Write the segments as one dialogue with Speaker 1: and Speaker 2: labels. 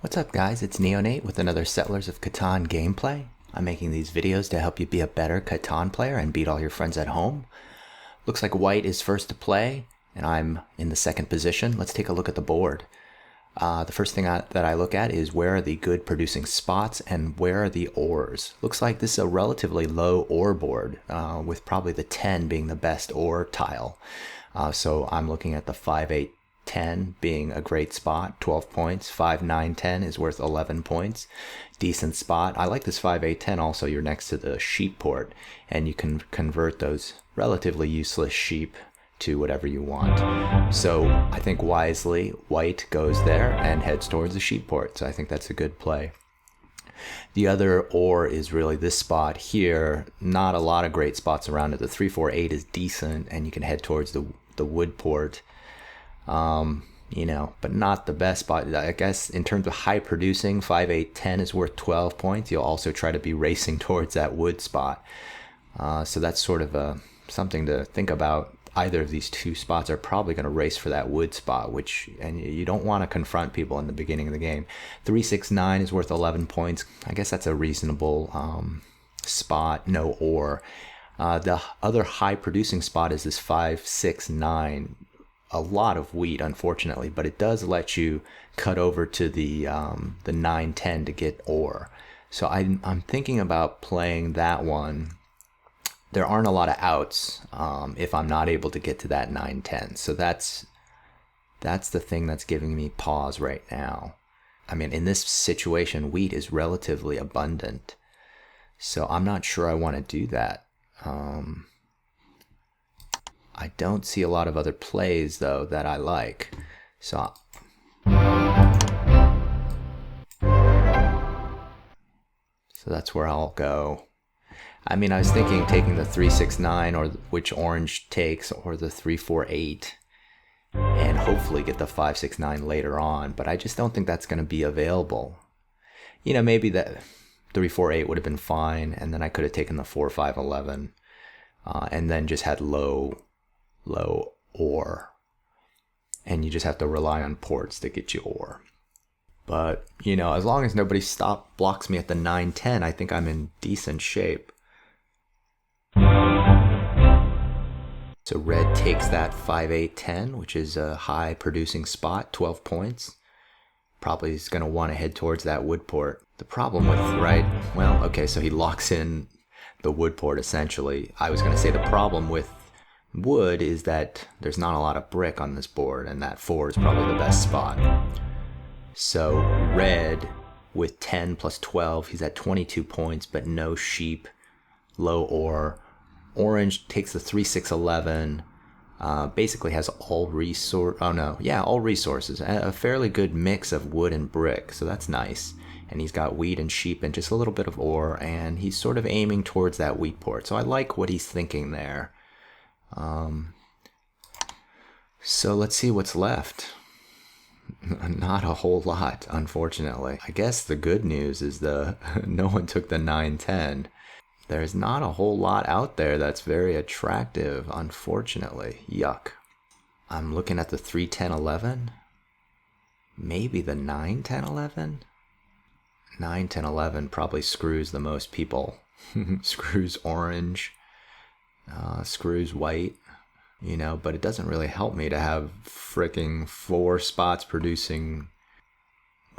Speaker 1: What's up guys, it's Neonate with another Settlers of Catan gameplay. I'm making these videos to help you be a better Catan player and beat all your friends at home. Looks like white is first to play, and I'm in the second position. Let's take a look at the board. The first thing that I look at is where are the good producing spots and where are the ores. Looks like this is a relatively low ore board, with probably the 10 being the best ore tile. So I'm looking at the 5, 8, 10 being a great spot, 12 points. 5, 9, 10 is worth 11 points. Decent spot. I like this 5, 8, 10 also. You're next to the sheep port, and you can convert those relatively useless sheep to whatever you want. So I think wisely, white goes there and heads towards the sheep port. So I think that's a good play. The other ore is really this spot here. Not a lot of great spots around it. The 3, 4, 8 is decent, and you can head towards the wood port. But not the best spot. I guess in terms of high producing, 5, 8, 10 is worth 12 points. You'll also try to be racing towards that wood spot. So that's sort of something to think about. Either of these two spots are probably going to race for that wood spot, and you don't want to confront people in the beginning of the game. 3, 6, 9 is worth 11 points. I guess that's a reasonable spot. No ore. The other high producing spot is this 5, 6, 9. A lot of wheat, unfortunately, but it does let you cut over to the 9, 10 to get ore. So I'm thinking about playing that one. There aren't a lot of outs if I'm not able to get to that 9, 10. So that's the thing that's giving me pause right now. I mean, in this situation, wheat is relatively abundant, so I'm not sure I want to do that. I don't see a lot of other plays, though, that I like. So that's where I'll go. I mean, I was thinking taking the 3, 6, 9, or which orange takes, or the 3, 4, 8, and hopefully get the 5, 6, 9 later on. But I just don't think that's going to be available. Maybe that 3, 4, 8 would have been fine, and then I could have taken the 4, 5, 11, and then just had low ore, and you just have to rely on ports to get you ore. But as long as nobody blocks me at the 9, 10, I think I'm in decent shape. So red takes that 5, 8, 10, which is a high producing spot, 12 points. Probably is going to want to head towards that wood port. The problem with so he locks in the wood port essentially. I was going to say the problem with wood is that there's not a lot of brick on this board, and that 4 is probably the best spot. So red with 10 plus 12, he's at 22 points, but no sheep, low ore. Orange takes the 3, 6, 11, basically has all resources, a fairly good mix of wood and brick, so that's nice. And he's got wheat and sheep and just a little bit of ore, and he's sort of aiming towards that wheat port, so I like what he's thinking there. So let's see what's left. Not a whole lot, unfortunately. I guess the good news is no one took the 9, 10. There's not a whole lot out there that's very attractive, unfortunately. Yuck. I'm looking at the 3, 10, 11. Maybe the 9, 10, 11? 9, 10, 11 probably screws the most people. Screws orange. Screws white, but it doesn't really help me to have fricking 4 spots producing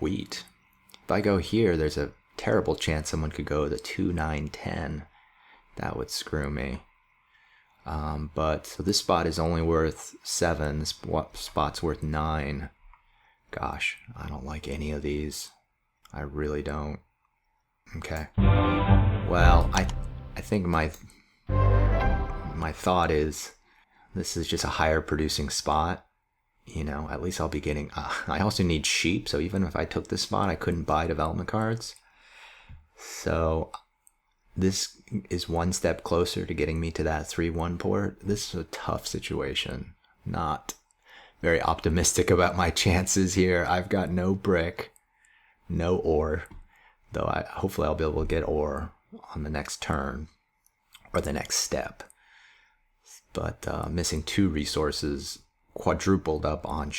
Speaker 1: wheat. If I go here, there's a terrible chance someone could go the 2, 9, 10. That would screw me. So this spot is only worth 7. This spot's worth 9. Gosh, I don't like any of these. I really don't. Okay. Well, I think my thought is this is just a higher producing spot. At least I'll be getting... I also need sheep, so even if I took this spot, I couldn't buy development cards. So this is one step closer to getting me to that 3-1 port. This is a tough situation. Not very optimistic about my chances here. I've got no brick, no ore, though hopefully I'll be able to get ore on the next turn or the next step. But missing 2 resources, quadrupled up on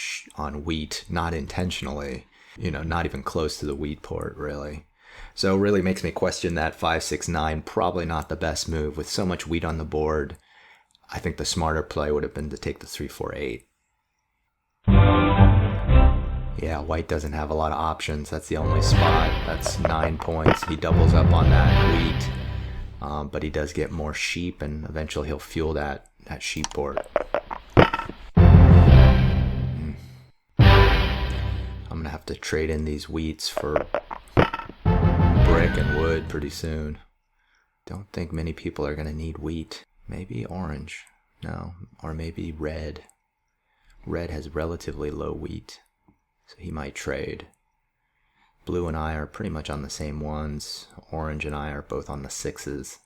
Speaker 1: wheat, not intentionally. Not even close to the wheat port, really. So it really makes me question that 5-6-9, probably not the best move. With so much wheat on the board, I think the smarter play would have been to take the 3-4-8. Yeah, white doesn't have a lot of options. That's the only spot. That's 9 points. He doubles up on that wheat, but he does get more sheep, and eventually he'll fuel that sheep port. I'm going to have to trade in these wheats for brick and wood pretty soon. Don't think many people are going to need wheat. Maybe orange. No. Or maybe red. Red has relatively low wheat, so he might trade. Blue and I are pretty much on the same ones. Orange and I are both on the 6s.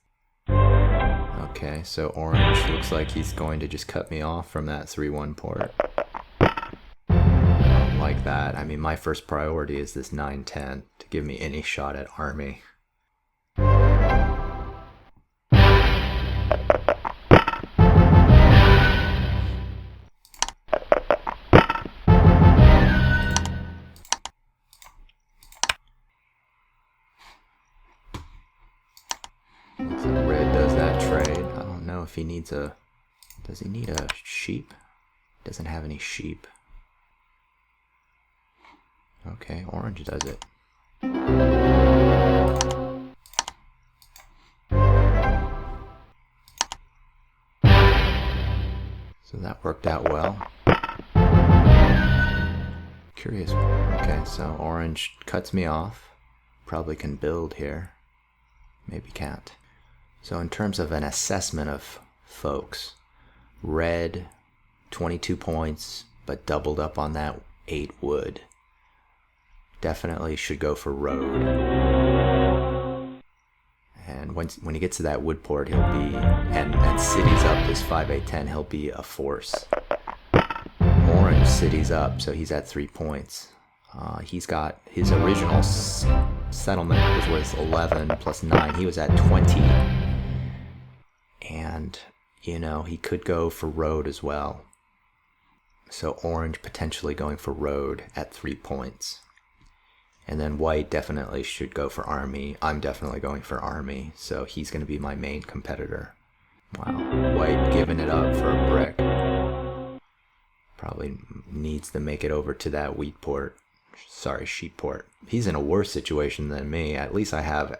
Speaker 1: Okay, so orange looks like he's going to just cut me off from that 3-1 port. I don't like that. I mean, my first priority is this 9-10 to give me any shot at army. Red does that trade. I don't know if he needs a... Does he need a sheep? Doesn't have any sheep. Okay, orange does it. So that worked out well. Curious. Okay, so orange cuts me off. Probably can build here. Maybe can't. So in terms of an assessment of folks, red, 22 points, but doubled up on that 8 wood. Definitely should go for road. And when he gets to that wood port, he'll be, and cities up this 5-8-10, he'll be a force. Orange cities up, so he's at 3 points. He's got his original settlement was worth 11 plus 9. He was at 20. And, he could go for road as well. So orange potentially going for road at 3 points. And then white definitely should go for army. I'm definitely going for army, so he's going to be my main competitor. Wow, white giving it up for a brick. Probably needs to make it over to that wheat port. Sorry, sheep port. He's in a worse situation than me. At least I have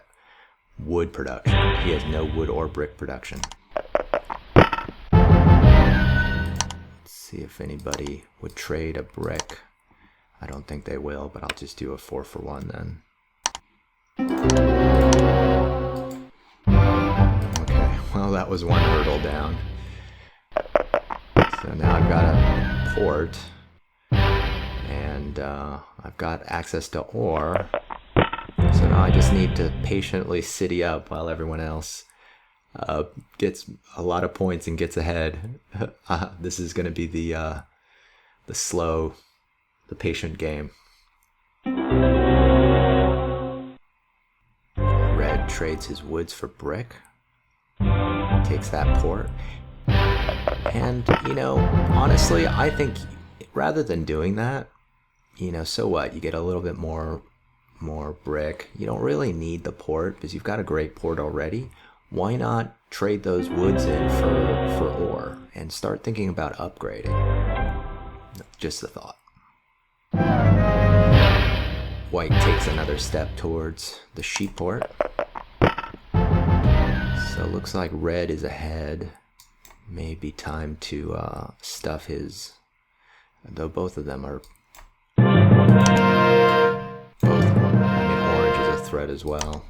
Speaker 1: wood production. He has no wood or brick production. Let's see if anybody would trade a brick. I don't think they will, but I'll just do a 4-for-1 then. Okay, well that was one hurdle down. So now I've got a port, and I've got access to ore. So now I just need to patiently city up while everyone else gets a lot of points and gets ahead. This is going to be the slow, the patient game. Red trades his woods for brick. Takes that port. And, honestly, I think rather than doing that, so what? You get a little bit more brick. You don't really need the port because you've got a great port already. Why not trade those woods in for ore and start thinking about upgrading? Just a thought. White takes another step towards the sheep port. So it looks like red is ahead. Maybe time to stuff his... Though both of them are... Orange is a threat as well.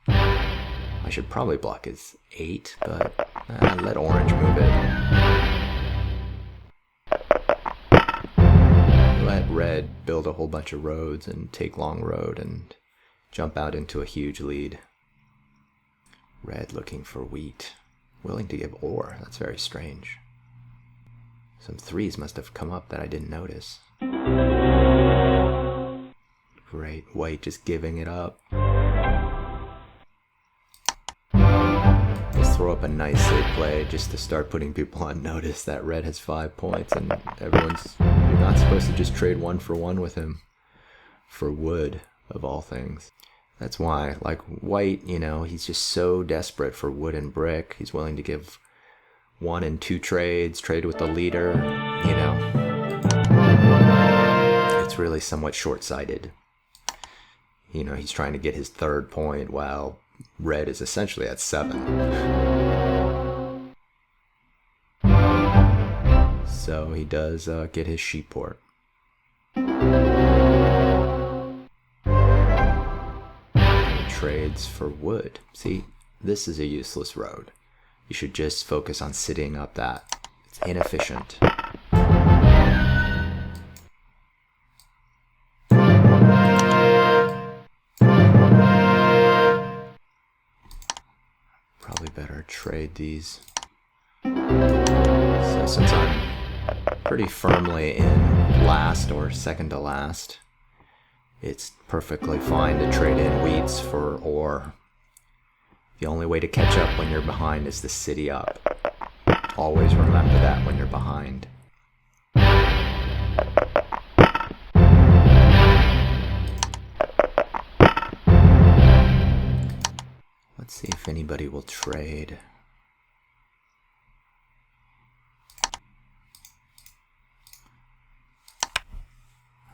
Speaker 1: I should probably block his 8, but let orange move it. Let red build a whole bunch of roads and take long road and jump out into a huge lead. Red looking for wheat. Willing to give ore. That's very strange. Some 3s must have come up that I didn't notice. Great. White just giving it up. Just throw up a nice safe play just to start putting people on notice that red has 5 points and you're not supposed to just trade 1-for-1 with him for wood, of all things. That's why, like white, he's just so desperate for wood and brick. He's willing to give 1 and 2 trades, trade with the leader, It's really somewhat short-sighted. He's trying to get his 3rd point while red is essentially at 7. So he does get his sheep port. Trades for wood. See, this is a useless road. You should just focus on sitting up that. It's inefficient. Probably better trade these. So since I'm pretty firmly in last or second to last, it's perfectly fine to trade in wheats for ore. The only way to catch up when you're behind is to city up. Always remember that when you're behind. Let's see if anybody will trade.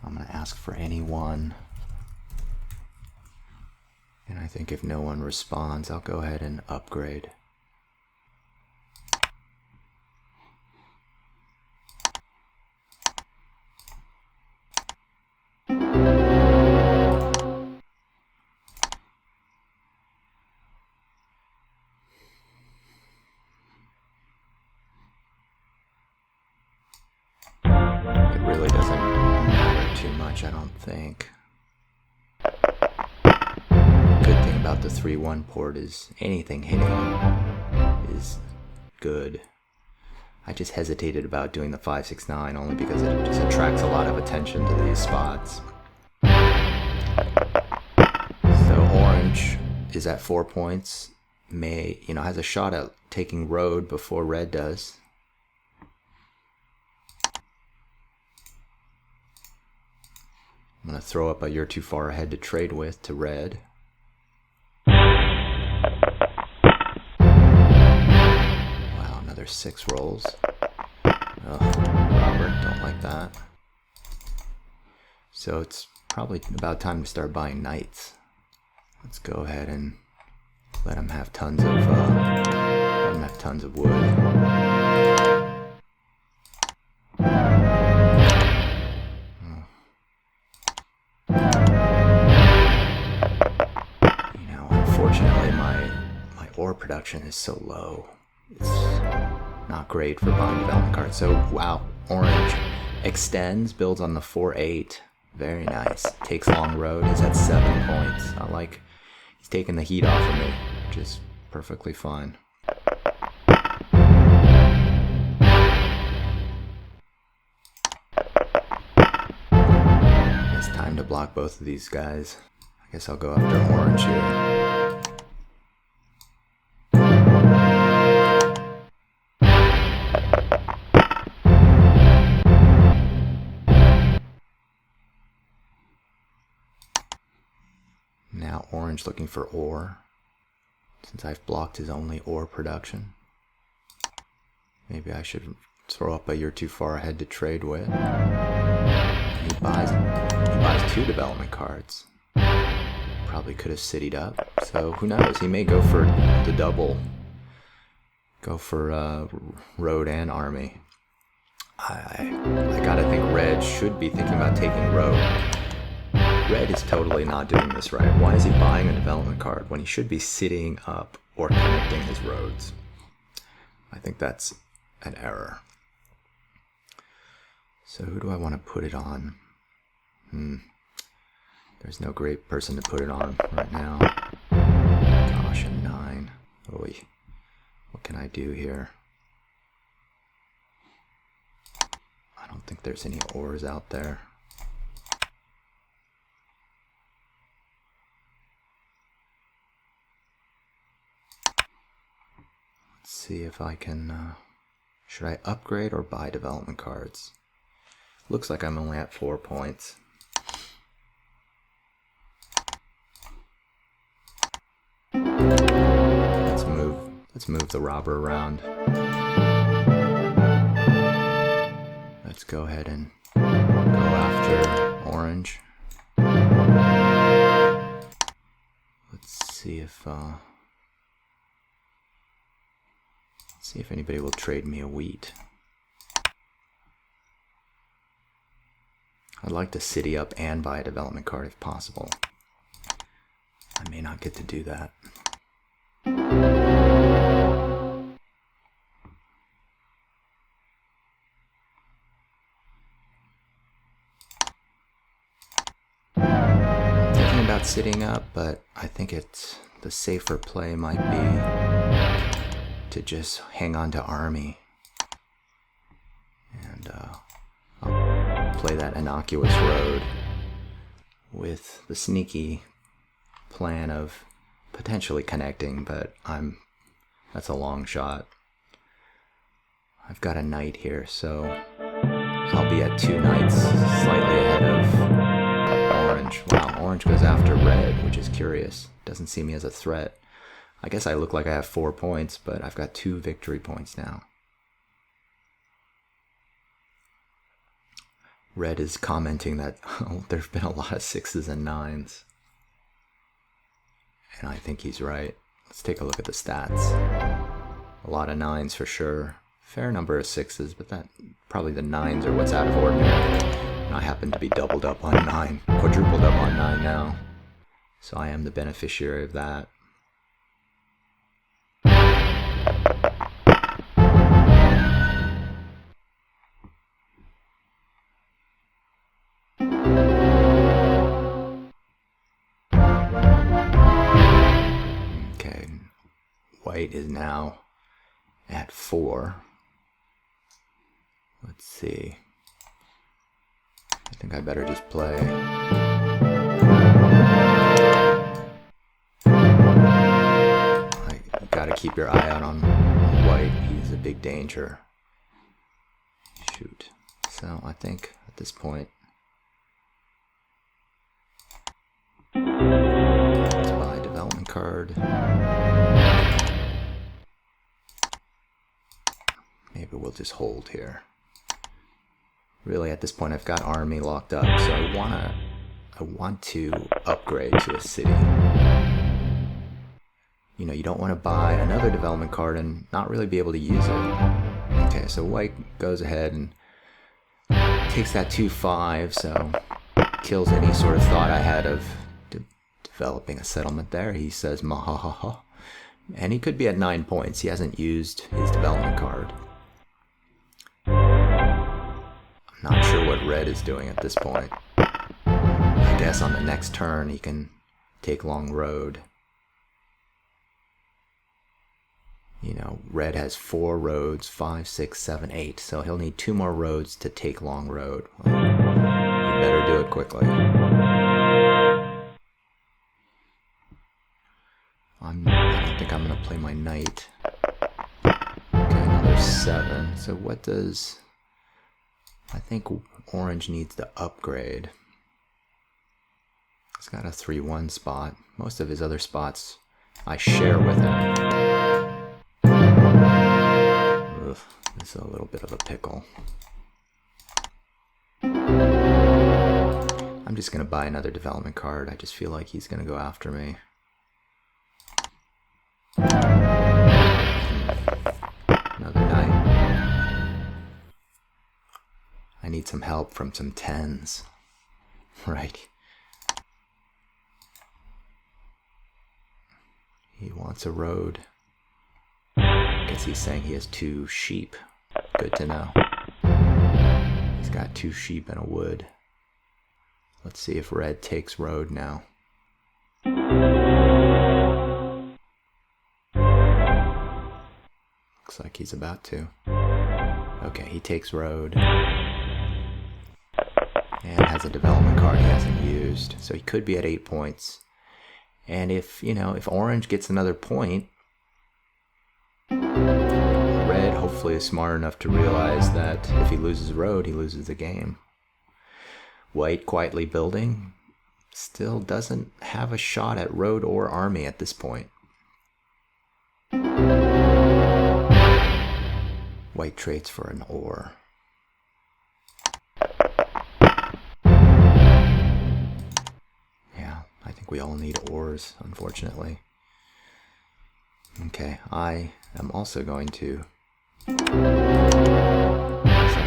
Speaker 1: I'm going to ask for anyone. And I think if no one responds, I'll go ahead and upgrade. It really doesn't matter too much, I don't think. Good thing about the 3-1 port is anything hitting is good. I just hesitated about doing the 5-6-9 only because it just attracts a lot of attention to these spots. So orange is at 4 points. Has a shot at taking road before red does. I'm going to throw up a you're too far ahead to trade with to red. Wow, another 6 rolls. Oh, Robert, don't like that. So it's probably about time to start buying knights. Let's go ahead and let him have tons of wood. Unfortunately, my ore production is so low. It's not great for buying development cards. So, wow, orange extends, builds on the 4-8. Very nice. Takes long road, is at 7 points. I like, he's taking the heat off of me, which is perfectly fine. It's time to block both of these guys. I guess I'll go after orange here. Now orange looking for ore, since I've blocked his only ore production. Maybe I should throw up a you're too far ahead to trade with. He buys 2 development cards. Probably could have citied up, so who knows, he may go for the double. Go for road and army. I gotta think red should be thinking about taking road. Red is totally not doing this right. Why is he buying a development card when he should be sitting up or connecting his roads? I think that's an error. So who do I want to put it on? There's no great person to put it on right now. Gosh, a 9. Oy. What can I do here? I don't think there's any ores out there. See if I can, should I upgrade or buy development cards? Looks like I'm only at 4 points. Let's move the robber around. Let's go ahead and go after orange. Let's see if anybody will trade me a wheat. I'd like to city up and buy a development card if possible. I may not get to do that. Thinking about sitting up, but I think the safer play might be to just hang on to army. And I'll play that innocuous road with the sneaky plan of potentially connecting, but that's a long shot. I've got a knight here, so I'll be at 2 knights, slightly ahead of orange. Wow, orange goes after red, which is curious. Doesn't see me as a threat. I guess I look like I have 4 points, but I've got 2 victory points now. Red is commenting that there's been a lot of 6s and 9s. And I think he's right. Let's take a look at the stats. A lot of 9s for sure. Fair number of 6s, but probably the 9s are what's out of ordinary. And I happen to be doubled up on 9, quadrupled up on 9 now. So I am the beneficiary of that. White is now at 4. Let's see. I think I better just play. I gotta keep your eye out on white. He's a big danger. Shoot. So I think at this point, let's buy a development card. Maybe we'll just hold here. Really, at this point, I've got army locked up, so I want to upgrade to a city. You know, you don't want to buy another development card and not really be able to use it. Okay, so white goes ahead and takes that 2-5, so kills any sort of thought I had of developing a settlement there. He says, mahahaha. And he could be at 9 points. He hasn't used his development card. I'm not sure what red is doing at this point. I guess on the next turn he can take long road. You know, red has 4 roads, 5, 6, 7, 8. So he'll need 2 more roads to take long road. Well, you better do it quickly. I don't think I'm going to play my knight. Okay, another 7. So what does... I think orange needs to upgrade. He's got a 3-1 spot. Most of his other spots I share with him. Ugh, this is a little bit of a pickle. I'm just going to buy another development card. I just feel like he's going to go after me. Another knight. I need some help from some 10s. Right. He wants a road. I guess he's saying he has 2 sheep. Good to know. He's got 2 sheep and a wood. Let's see if red takes road now. Looks like he's about to. Okay, he takes road. And has a development card he hasn't used. So he could be at 8 points. And if orange gets another point, red hopefully is smart enough to realize that if he loses road, he loses the game. White quietly building still doesn't have a shot at road or army at this point. White trades for an ore. Yeah, I think we all need ores, unfortunately. Okay, I am also going to start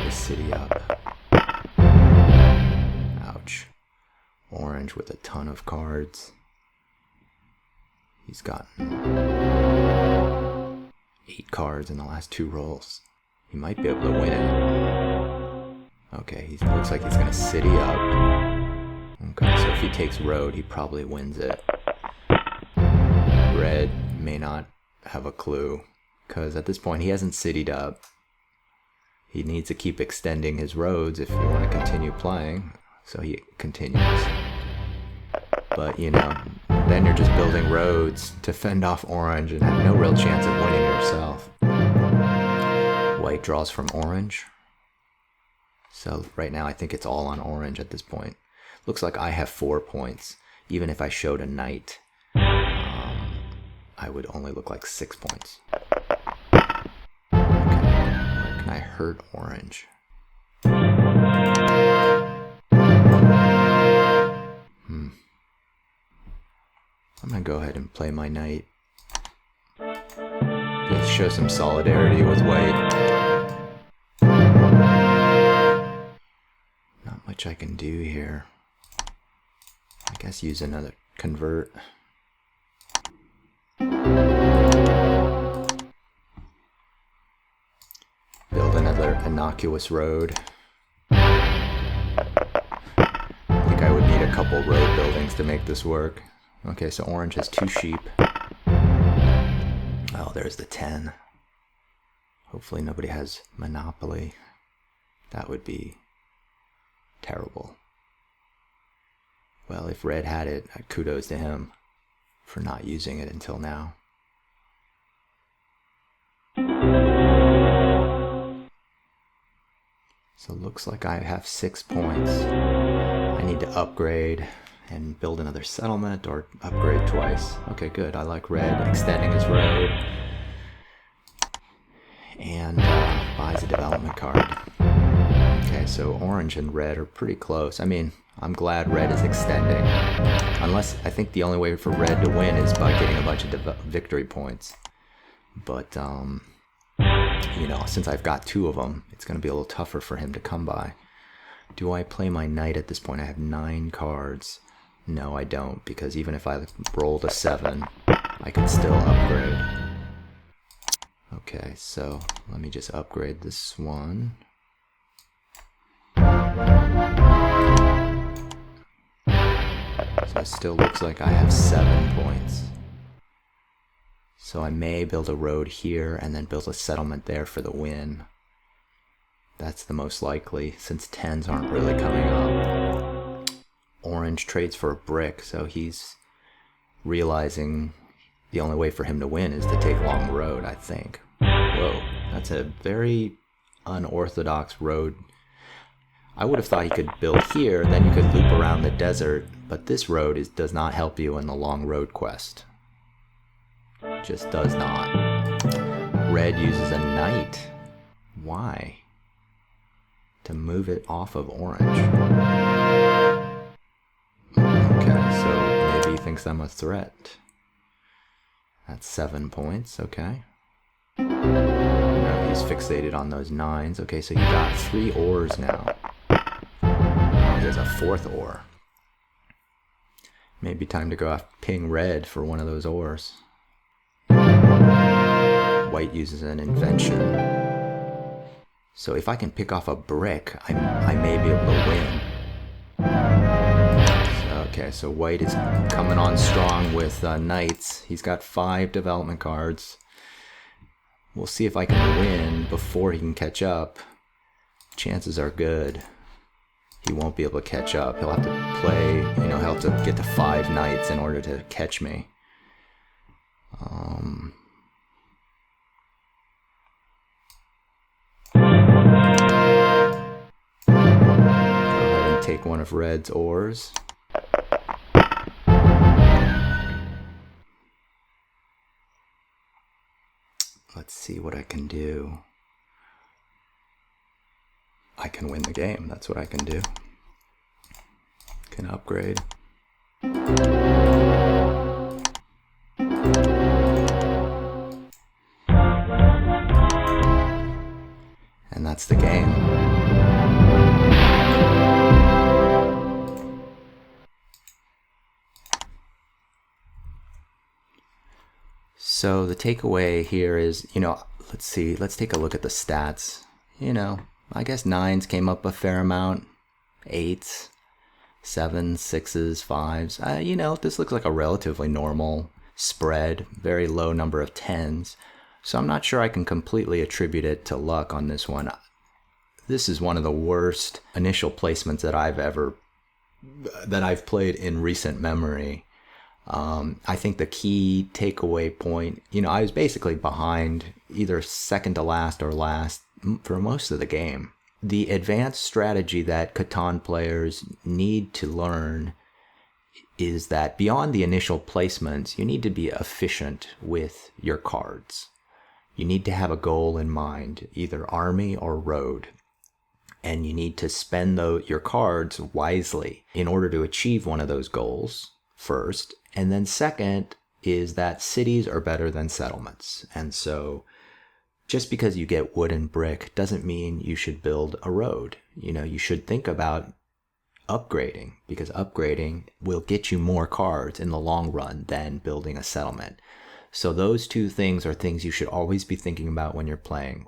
Speaker 1: the city up. Ouch. Orange with a ton of cards. He's gotten 8 cards in the last 2 rolls. He might be able to win it. Okay, he looks like he's gonna city up. Okay, so if he takes road, he probably wins it. Red may not have a clue, because at this point he hasn't citied up. He needs to keep extending his roads if you want to continue playing, so he continues. But, you know, then you're just building roads to fend off orange and have no real chance of winning yourself. White draws from orange. So right now I think it's all on orange at this point. Looks like I have 4 points. Even if I showed a knight, I would only look like 6 points. Okay, where can I hurt orange? I'm gonna go ahead and play my knight. Just show some solidarity with white. Not much I can do here. I guess use another convert. Build another innocuous road. I think I would need a couple road buildings to make this work. Okay, so orange has 2 sheep. Oh, there's the 10. Hopefully nobody has Monopoly. That would be terrible. Well, if red had it, kudos to him for not using it until now. So it looks like I have 6 points. I need to upgrade and build another settlement or upgrade twice. Okay, good. I like red extending his road. And buys a development card. Okay, so orange and red are pretty close. I mean, I'm glad red is extending. Unless, I think the only way for red to win is by getting a bunch of victory points. But, you know, since I've got 2 of them, it's going to be a little tougher for him to come by. Do I play my knight at this point? I have 9 cards. No, I don't, because even if I rolled a 7, I could still upgrade. Okay, so let me just upgrade this one. So it still looks like I have 7 points. So I may build a road here and then build a settlement there for the win. That's the most likely, since 10s aren't really coming up. Orange trades for a brick, so he's realizing the only way for him to win is to take long road, I think. Whoa, that's a very unorthodox road. I would have thought he could build here, then you could loop around the desert, but this road does not help you in the long road quest. Just does not. Red uses a knight. Why? To move it off of orange. Okay, so maybe he thinks I'm a threat. That's 7 points, okay. No, he's fixated on those 9s. Okay, so he got 3 ores now. Oh, he has a 4th ore. Maybe time to go off ping red for one of those ores. White uses an invention. So if I can pick off a brick, I may be able to win. Okay, so white is coming on strong with knights. He's got 5 development cards. We'll see if I can win before he can catch up. Chances are good. He won't be able to catch up. He'll have to play, you know, he'll have to get to 5 knights in order to catch me. Go ahead and take one of red's ores. Let's see what I can do. I can win the game. That's what I can do. Can upgrade. And that's the game. So the takeaway here is, let's see, let's take a look at the stats. I guess 9s came up a fair amount, 8s, 7s, 6s, 5s. This looks like a relatively normal spread, very low number of 10s. So I'm not sure I can completely attribute it to luck on this one. This is one of the worst initial placements that I've played in recent memory. I think the key takeaway point, I was basically behind either second to last or last for most of the game. The advanced strategy that Catan players need to learn is that beyond the initial placements, you need to be efficient with your cards. You need to have a goal in mind, either army or road. And you need to spend your cards wisely in order to achieve one of those goals first. And then second is that cities are better than settlements. And so just because you get wood and brick doesn't mean you should build a road. You should think about upgrading, because upgrading will get you more cards in the long run than building a settlement. So those two things are things you should always be thinking about when you're playing,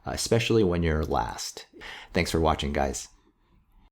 Speaker 1: especially when you're last. Thanks for watching, guys.